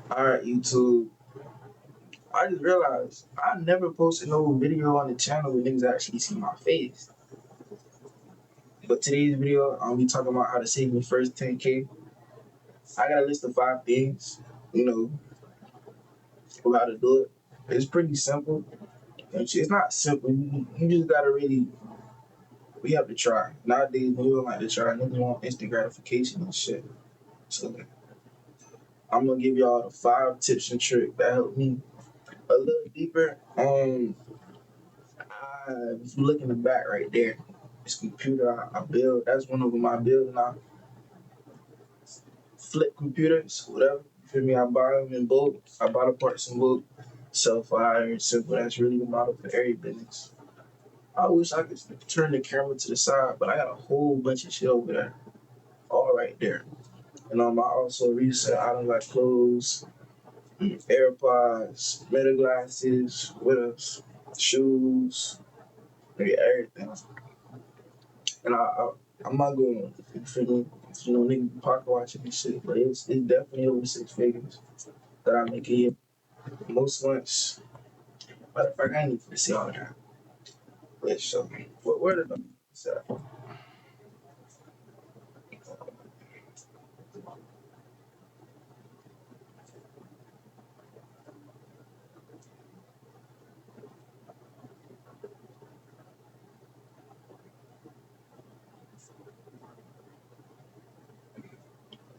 Alright, YouTube. I just realized I never posted no video on the channel where niggas actually see my face. But today's video, I'm gonna be talking about how to save your first 10K. I got a list of 5 things, you know, of how to do it. It's pretty simple. It's not simple. You just gotta really, we have to try. Nowadays, we don't like to try. Niggas want instant gratification and shit. So I'm gonna give y'all the 5 tips and tricks that helped me a little deeper. If you look in the back right there, this computer I build, that's one of them I build, and I flip computers, whatever. You feel me? I buy them in bulk. I buy the parts in bulk. Self-hire, simple. That's really the model for every business. I wish I could turn the camera to the side, but I got a whole bunch of shit over there, all right there. And I also resell items like clothes, AirPods, metal glasses, what else? Shoes, maybe everything. And I'm not going to freaking, nigga pocket watching and shit, but it's definitely over 6 figures that I make a year. Most months, matter of fact, I ain't even see all of that. Let's show me. Where did I set?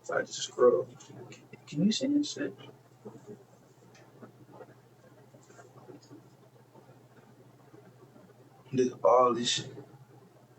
If I just scroll, can you see this shit? This all this shit.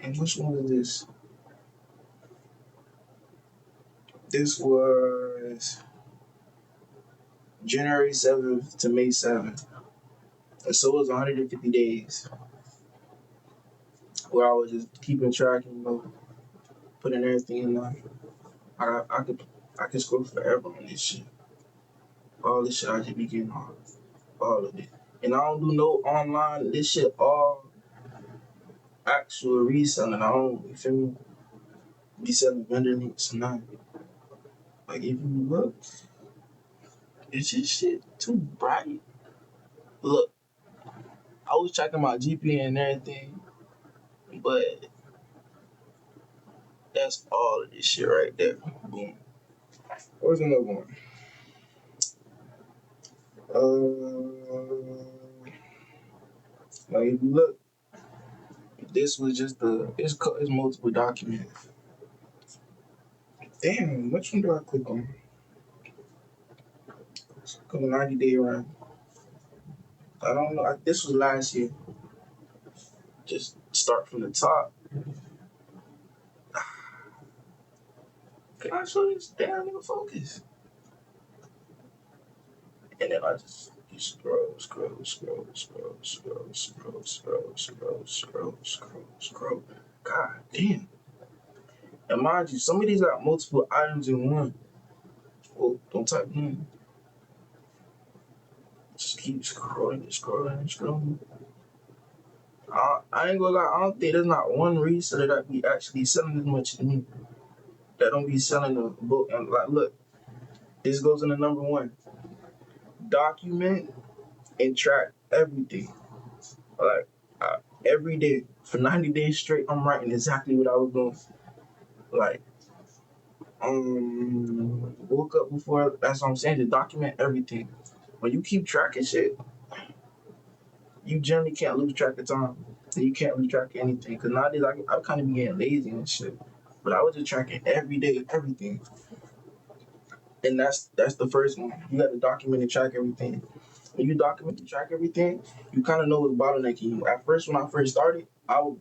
And which one was this? This was January 7th to May 7th. And so it was 150 days where I was just keeping track and putting everything in there. I could scroll forever on this shit. All this shit I just be getting all of it. And I don't do no online. This shit all actual reselling. I don't, you feel me? Be selling vendor links and nothing. Like if you look, it's just shit too bright. Look, I was checking my GPA and everything, but that's all of this shit right there. Boom. Where's another one? Like if you look, this was just it's multiple documents. Damn, which one do I click on? Click on 90-day run. I don't know. This was last year. Just start from the top. Can I show this damn nigga focus? And then I just scroll. God damn. And mind you, some of these got multiple items in one. Well, don't type in. Just keep scrolling. I ain't gonna lie, I don't think there's not one reseller that be actually selling as much as me. That don't be selling the book. And like, look, this goes into number 1. Document and track everything. Like, every day for 90 days straight, I'm writing exactly what I was doing. Like, woke up before. That's what I'm saying. To document everything. When you keep tracking shit, you generally can't lose track of time. And you can't lose track of anything. Cause nowadays I kind of be getting lazy and shit. But I was just tracking every day, everything. And that's the first one. You got to document and track everything. When you document and track everything, you kind of know what's bottlenecking you. At first, when I first started,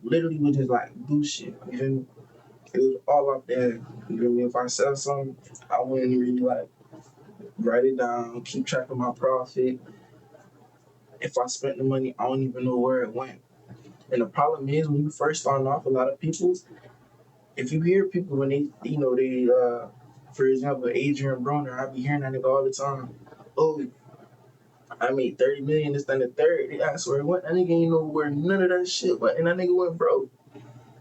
literally would just like do shit. You feel me? It was all up there. You feel me? If I sell something, I wouldn't really like write it down, keep track of my profit. If I spent the money, I don't even know where it went. And the problem is when you first start off, a lot of people, if you hear people when for example, Adrian Broner, I be hearing that nigga all the time. Oh, I made 30 million, this, then the third. I swear, what? That nigga ain't know where none of that shit went, and that nigga went broke.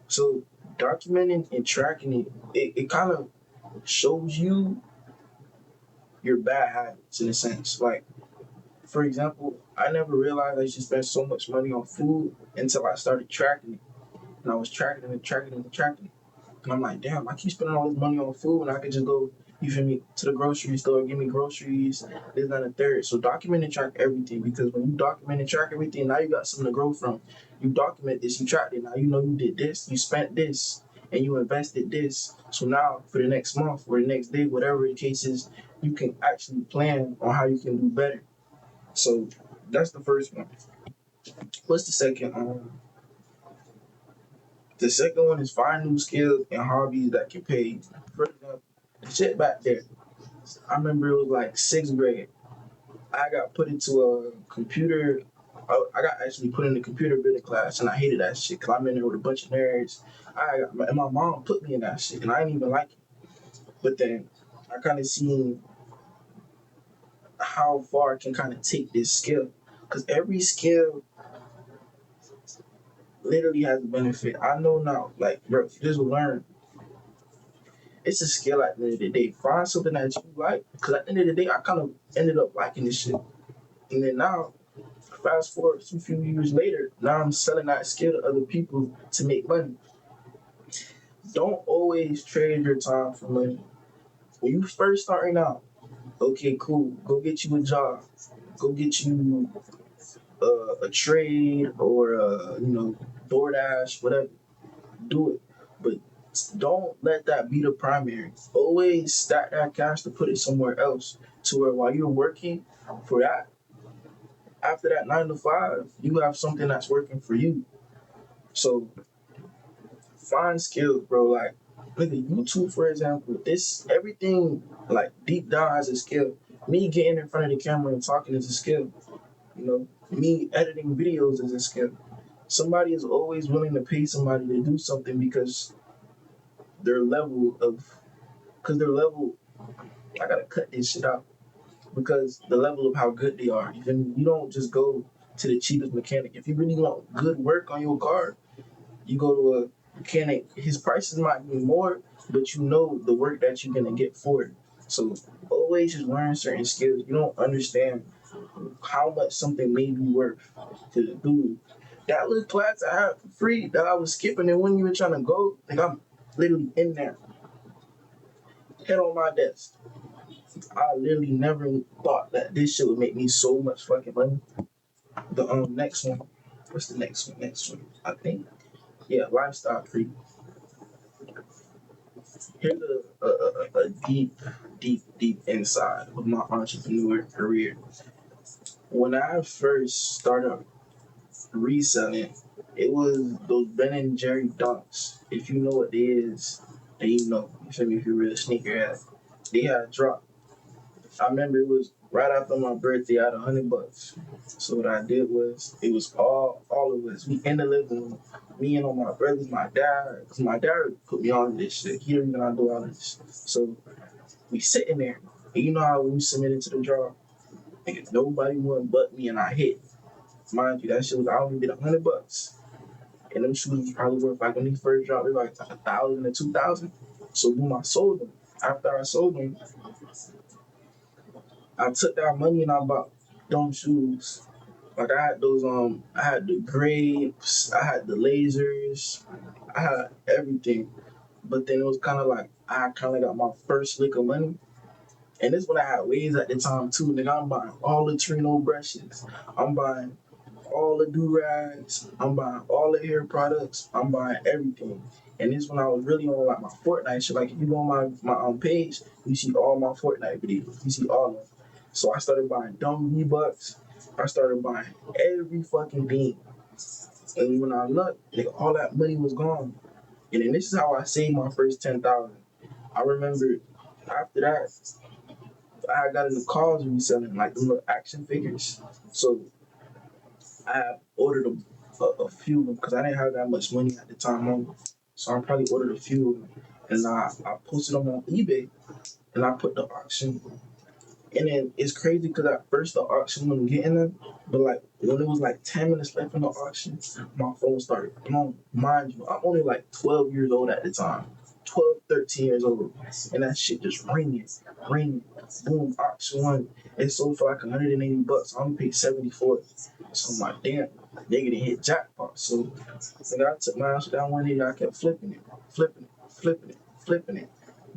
So documenting and tracking it kind of shows you your bad habits in a sense. Like, for example, I never realized I used to spend so much money on food until I started tracking it. And I was tracking it and tracking it and tracking it. And I'm like, damn, I keep spending all this money on food and I could just go, you feel me, to the grocery store, give me groceries, this, that, and the third. So document and track everything, because when you document and track everything, now you got something to grow from. You document this, you tracked it, now you know you did this, you spent this, and you invested this. So now for the next month or the next day, whatever the case is, you can actually plan on how you can do better. So that's the first one. What's the second? The second one is find new skills and hobbies that can pay you. For example, the shit back there. I remember it was like sixth grade. I got put into a computer. I got actually put in a computer building class, and I hated that shit because I'm in there with a bunch of nerds. And my mom put me in that shit, and I didn't even like it. But then I kind of seen how far I can kind of take this skill, because every skill literally has a benefit. I know now, like, bro, if you just learn, it's a skill at the end of the day. Find something that you like, because at the end of the day, I kind of ended up liking this shit. And then now, fast forward a few years later, now I'm selling that skill to other people to make money. Don't always trade your time for money. When you first starting out, okay, cool, go get you a job, go get you a trade or DoorDash, whatever. Do it, but don't let that be the primary. Always stack that cash to put it somewhere else, to where while you're working for that, after that 9 to 5, you have something that's working for you. So find skills, bro. Like, look at YouTube, for example. This everything, like, deep down has a skill. Me getting in front of the camera and talking is a skill. Me editing videos is a skill. Somebody is always willing to pay somebody to do something because their level of, because their level, I gotta cut this shit out, because the level of how good they are. You don't just go to the cheapest mechanic. If you really want good work on your car, you go to a mechanic. His prices might be more, but you know the work that you're gonna get for it. So always just learn certain skills. You don't understand how much something may be worth to the dude. That little class I had for free that I was skipping, and when you were trying to go, like, I'm literally in there, head on my desk. I literally never thought that this shit would make me so much fucking money. The next one, what's the next one? Next one, I think, yeah, lifestyle creep. Here's a deep, deep, deep inside of my entrepreneur career. When I first started reselling, it was those Ben and Jerry dunks. If you know what it is, then you know. You feel me? If you're a real sneakerhead, they had dropped. I remember it was right after my birthday. I had $100. So what I did was, it was all of us. We in the living room. Me and all my brothers, my dad, because my dad put me on this shit. He didn't even know I do all this. So we sitting there. And you know how when you submitted to the draw, nigga, nobody won but me, and I hit. Mind you, that shit was, I only did $100. And them shoes was probably worth, like, when these first dropped, they were like 1,000 to 2,000. So boom, I sold them. After I sold them, I took that money and I bought them shoes. Like, I had the grapes, I had the lasers, I had everything. But then it was kind of like, I kind of got my first lick of money. And this when I had waves at the time too. Nigga, I'm buying all the Trino brushes. I'm buying all the do-rags. I'm buying all the hair products. I'm buying everything. And this when I was really on, like, my Fortnite shit. Like, if you go on my page, you see all my Fortnite videos. You see all of them. So I started buying dumb V-Bucks. I started buying every fucking thing. And when I looked, nigga, all that money was gone. And then this is how I saved my first 10,000. I remember after that, I got into cars reselling, like the little action figures. So I ordered a few of them because I didn't have that much money at the time on. So I probably ordered a few of them. And I posted them on eBay, and I put the auction. And then it's crazy because at first the auction wasn't getting them, but like when it was like 10 minutes left in the auction, my phone started blowing. Mind you, I'm only like 12 years old at the time. 12, 13 years old. And that shit just ringing, boom, auction one. It sold for like $180. I only paid 70 for it. So I'm like, damn, they didn't hit jackpot. So nigga, I took my ass down 180, I kept flipping it.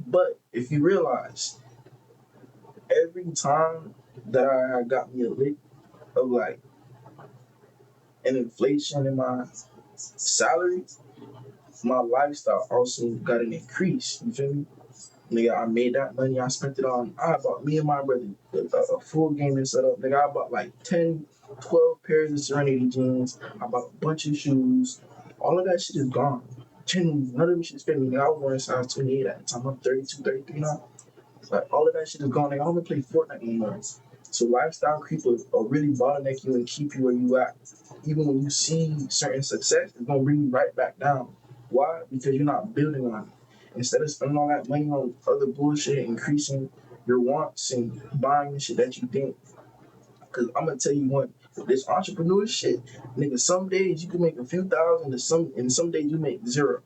But if you realize, every time that I got me a lick of like an inflation in my salary, my lifestyle also got an increase. You feel me? Nigga, I made that money. I spent it on. I bought me and my brother a full gaming setup. Nigga, I bought like 10, 12 pairs of Serenity jeans. I bought a bunch of shoes. All of that shit is gone. None of them shit fit me. Nigga, I was wearing size 28 at the time. I'm 32, 33 now. Like, all of that shit is gone. Nigga, I don't even play Fortnite anymore. So lifestyle creep will really bottleneck you and keep you where you at. Even when you see certain success, it's gonna bring you right back down. Why? Because you're not building on it. Instead of spending all that money on other bullshit, increasing your wants and buying the shit that you think. Because I'm gonna tell you one, this entrepreneur shit, nigga, some days you can make a few thousand, and some days you make zero.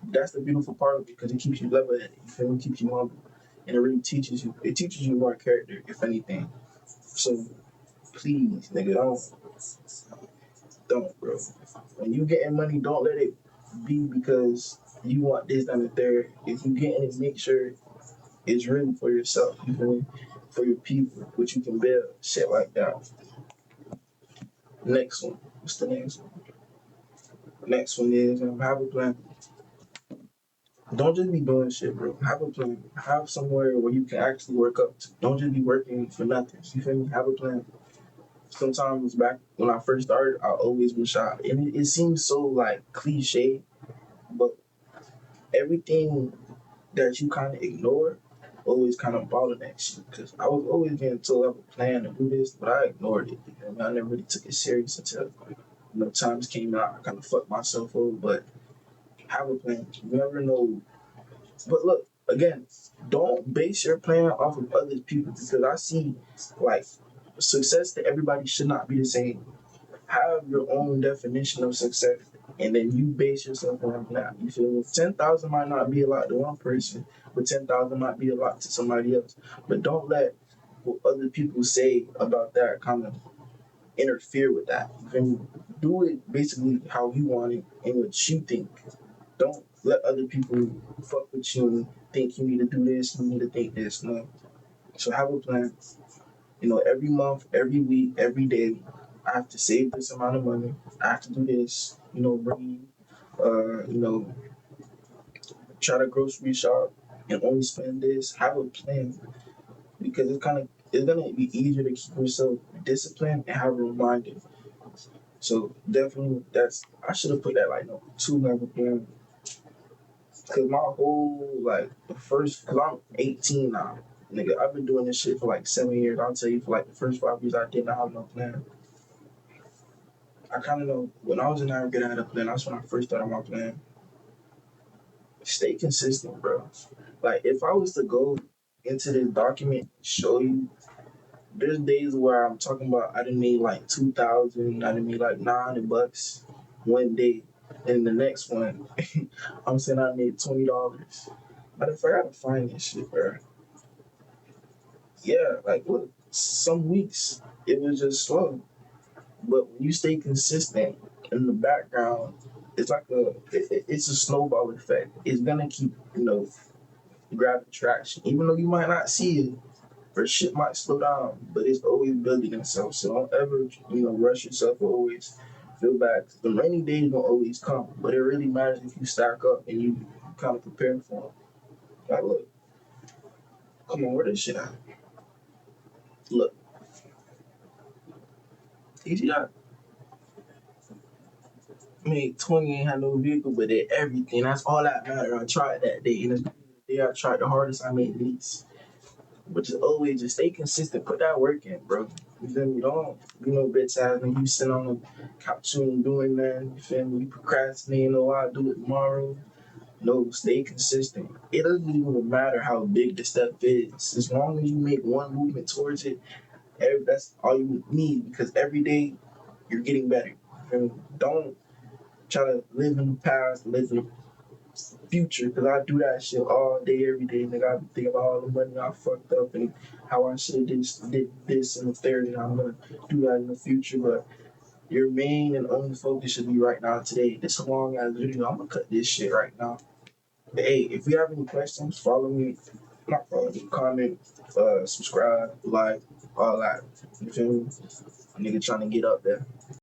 That's the beautiful part of it because it keeps you level headed. You feel me? It keeps you humble, and it really teaches you. It teaches you more character, if anything. So please, nigga, don't, bro. When you getting money, don't let it be because you want this, that, and the third. If you getting it, make sure it's really for yourself, you feel me? For your people, which you can build, shit like that. Next one. What's the next one? Next one is have a plan. Don't just be doing shit, bro. Have a plan. Have somewhere where you can actually work up to. Don't just be working for nothing. You feel me? Have a plan. Sometimes back when I first started, I always wish and it seems so like cliche, but everything that you kind of ignore always kind of bottlenecks you. Because I was always getting told I have a plan to do this, but I ignored it. You know what I mean? I never really took it serious until times came out. I kind of fucked myself over, but have a plan. You never know. But look, again, don't base your plan off of other people because I see like success to everybody should not be the same. Have your own definition of success, and then you base yourself on that. You feel me? 10,000 might not be a lot to one person, but 10,000 might be a lot to somebody else. But don't let what other people say about that kind of interfere with that. You feel me? Do it basically how you want it and what you think. Don't let other people fuck with you and think you need to do this, you need to think this. No. So have a plan. Every month, every week, every day, I have to save this amount of money. I have to do this. Bring, uh, you know, try to grocery shop and only spend this. Have a plan because it's gonna be easier to keep yourself disciplined and have a reminder. So definitely, I should have put that like two level plan because my whole like the first because I'm 18 now. Nigga, I've been doing this shit for like 7 years. I'll tell you, for like the first 5 years, I did not have no plan. I kind of know when I was in Africa, I had a plan. That's when I first started my plan. Stay consistent, bro. Like, if I was to go into this document and show you, there's days where I'm talking about I didn't made like 2,000, I didn't made like $900 one day. And the next one, I'm saying I made $20. But if I gotta find this shit, bro. Yeah, like, look, some weeks it was just slow. But when you stay consistent in the background, it's a snowball effect. It's gonna keep grabbing traction, even though you might not see it, or shit might slow down, but it's always building itself. So don't ever rush yourself or always feel bad. The rainy days don't always come, but it really matters if you stack up and you kind of prepare for them. Like, look, come on, where this shit at? Look, easy that. Made 20, ain't had no vehicle, but did everything. That's all that mattered. I tried that day, and the day I tried the hardest, I made least. But just always just stay consistent. Put that work in, bro. You feel me? Don't be no bitch ass when you sit on the couch and doing that. You feel me? You procrastinating. Oh, I'll do it tomorrow. No, stay consistent. It doesn't even matter how big the step is. As long as you make one movement towards it, that's all you need because every day you're getting better. You feel me? Don't try to live in the past, live in the future, because I do that shit all day, every day. Nigga, I be thinking about all the money I fucked up and how I should have did this and the third, and I'm gonna do that in the future. But your main and only focus should be right now, today. This long ass video, I'm gonna cut this shit right now. But hey, if you have any questions, follow me. Not follow me, comment, subscribe, like, all that. You feel me? A nigga trying to get up there.